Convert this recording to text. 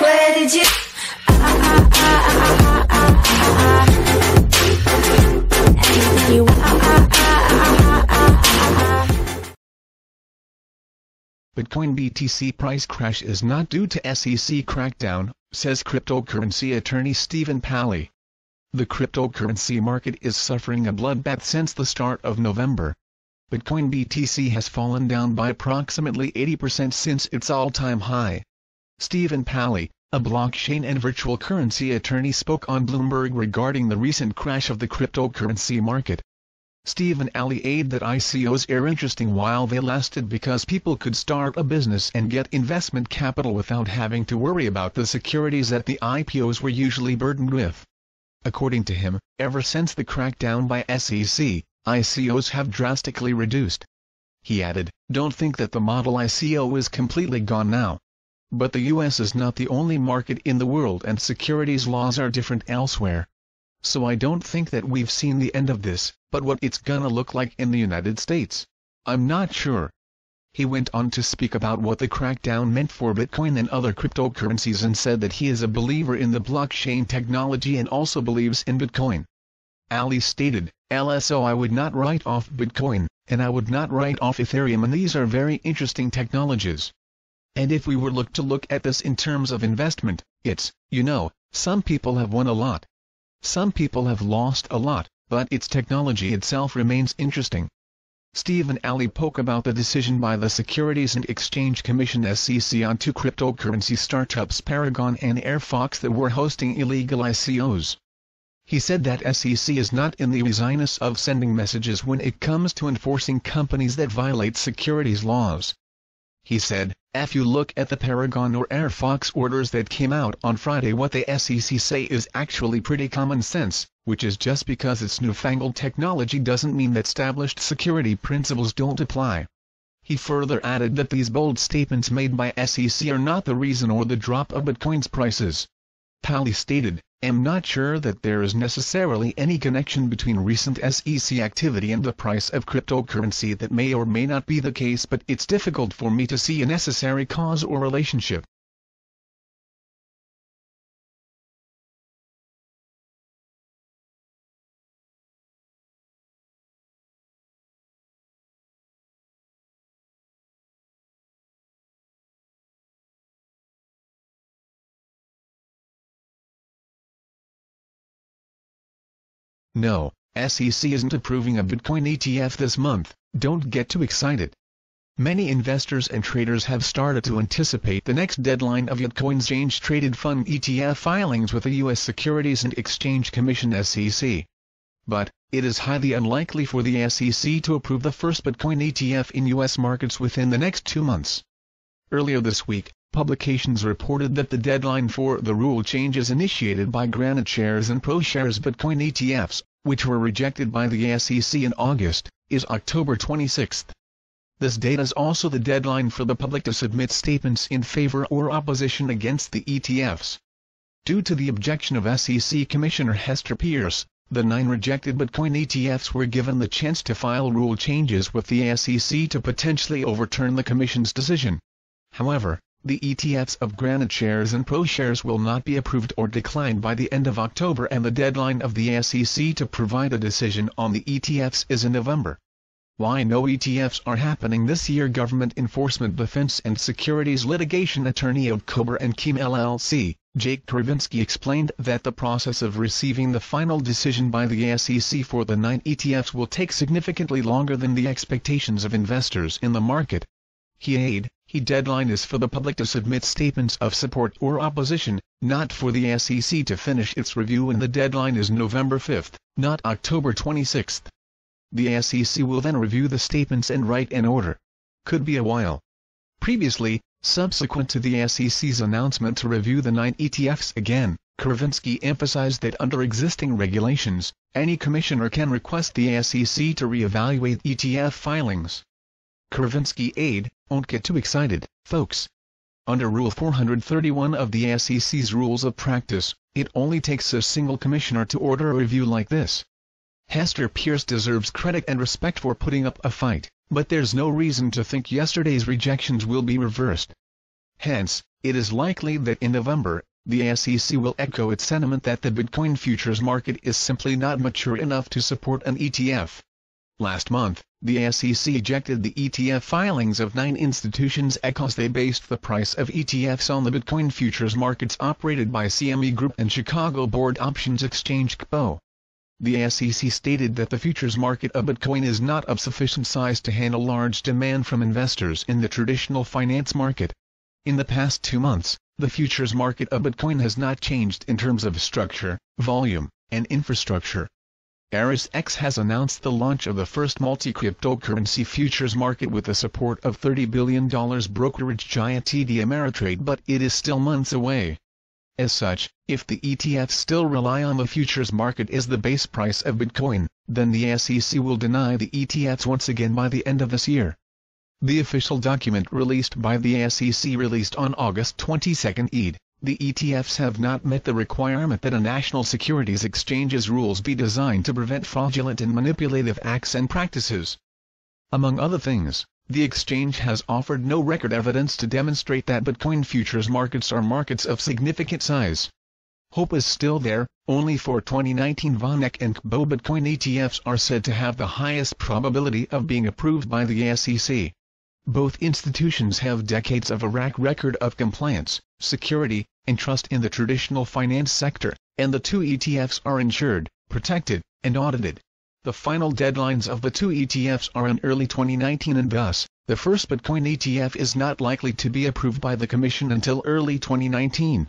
Where did you? Anything you Bitcoin BTC price crash is not due to SEC crackdown, says cryptocurrency attorney Stephen Palley. The cryptocurrency market is suffering a bloodbath since the start of November. Bitcoin BTC has fallen down by approximately 80% since its all-time high. Stephen Palley, a blockchain and virtual currency attorney, spoke on Bloomberg regarding the recent crash of the cryptocurrency market. Stephen alleged that ICOs are interesting while they lasted because people could start a business and get investment capital without having to worry about the securities that the IPOs were usually burdened with. According to him, ever since the crackdown by SEC, ICOs have drastically reduced. He added, "Don't think that the model ICO is completely gone now. But the US is not the only market in the world and securities laws are different elsewhere. So I don't think that we've seen the end of this, but what it's gonna look like in the United States, I'm not sure." He went on to speak about what the crackdown meant for Bitcoin and other cryptocurrencies and said that he is a believer in the blockchain technology and also believes in Bitcoin. Ali stated, "LSO, I would not write off Bitcoin, and I would not write off Ethereum, and these are very interesting technologies. And if we were to look at this in terms of investment, it's, some people have won a lot. Some people have lost a lot, but its technology itself remains interesting." Stephen Palley spoke about the decision by the Securities and Exchange Commission (SEC) on two cryptocurrency startups Paragon and Airfox that were hosting illegal ICOs. He said that SEC is not in the business of sending messages when it comes to enforcing companies that violate securities laws. He said, "If you look at the Paragon or Airfox orders that came out on Friday, what the SEC say is actually pretty common sense, which is just because it's newfangled technology doesn't mean that established security principles don't apply." He further added that these bold statements made by SEC are not the reason or the drop of Bitcoin's prices. Palley stated, "I'm not sure that there is necessarily any connection between recent SEC activity and the price of cryptocurrency. That may or may not be the case, but it's difficult for me to see a necessary cause or relationship." No, SEC isn't approving a Bitcoin ETF this month, don't get too excited. Many investors and traders have started to anticipate the next deadline of Bitcoin exchange-traded fund ETF filings with the U.S. Securities and Exchange Commission (SEC). But, it is highly unlikely for the SEC to approve the first Bitcoin ETF in U.S. markets within the next 2 months. Earlier this week, publications reported that the deadline for the rule changes initiated by Granite Shares and ProShares Bitcoin ETFs, which were rejected by the SEC in August, is October 26. This date is also the deadline for the public to submit statements in favor or opposition against the ETFs. Due to the objection of SEC Commissioner Hester Pierce, the 9 rejected Bitcoin ETFs were given the chance to file rule changes with the SEC to potentially overturn the Commission's decision. However, the ETFs of Granite Shares and ProShares will not be approved or declined by the end of October, and the deadline of the SEC to provide a decision on the ETFs is in November. Why no ETFs are happening this year? Government Enforcement Defense and Securities Litigation Attorney of Kober & Keem LLC, Jake Kravinsky, explained that the process of receiving the final decision by the SEC for the 9 ETFs will take significantly longer than the expectations of investors in the market. The deadline is for the public to submit statements of support or opposition, not for the SEC to finish its review, and the deadline is November 5, not October 26. The SEC will then review the statements and write an order. Could be a while. Previously, subsequent to the SEC's announcement to review the 9 ETFs again, Kravinsky emphasized that under existing regulations, any commissioner can request the SEC to re-evaluate ETF filings. Kravinsky "Don't get too excited, folks. Under Rule 431 of the SEC's Rules of Practice, it only takes a single commissioner to order a review like this. Hester Pierce deserves credit and respect for putting up a fight, but there's no reason to think yesterday's rejections will be reversed. Hence, it is likely that in November, the SEC will echo its sentiment that the Bitcoin futures market is simply not mature enough to support an ETF. Last month, the SEC ejected the ETF filings of 9 institutions because they based the price of ETFs on the Bitcoin futures markets operated by CME Group and Chicago Board Options Exchange (CBOE). The SEC stated that the futures market of Bitcoin is not of sufficient size to handle large demand from investors in the traditional finance market. In the past 2 months, the futures market of Bitcoin has not changed in terms of structure, volume, and infrastructure. ErisX has announced the launch of the first multi-cryptocurrency futures market with the support of $30 billion brokerage giant TD Ameritrade, but it is still months away. As such, if the ETFs still rely on the futures market as the base price of Bitcoin, then the SEC will deny the ETFs once again by the end of this year. The official document released by the SEC released on August 22 said, the ETFs have not met the requirement that a national securities exchange's rules be designed to prevent fraudulent and manipulative acts and practices. Among other things, the exchange has offered no record evidence to demonstrate that Bitcoin futures markets are markets of significant size. Hope is still there. Only for 2019 VanEck and CBOE Bitcoin ETFs are said to have the highest probability of being approved by the SEC. Both institutions have decades of a track record of compliance, security, and trust in the traditional finance sector, and the 2 ETFs are insured, protected, and audited. The final deadlines of the 2 ETFs are in early 2019 and thus, the first Bitcoin ETF is not likely to be approved by the Commission until early 2019.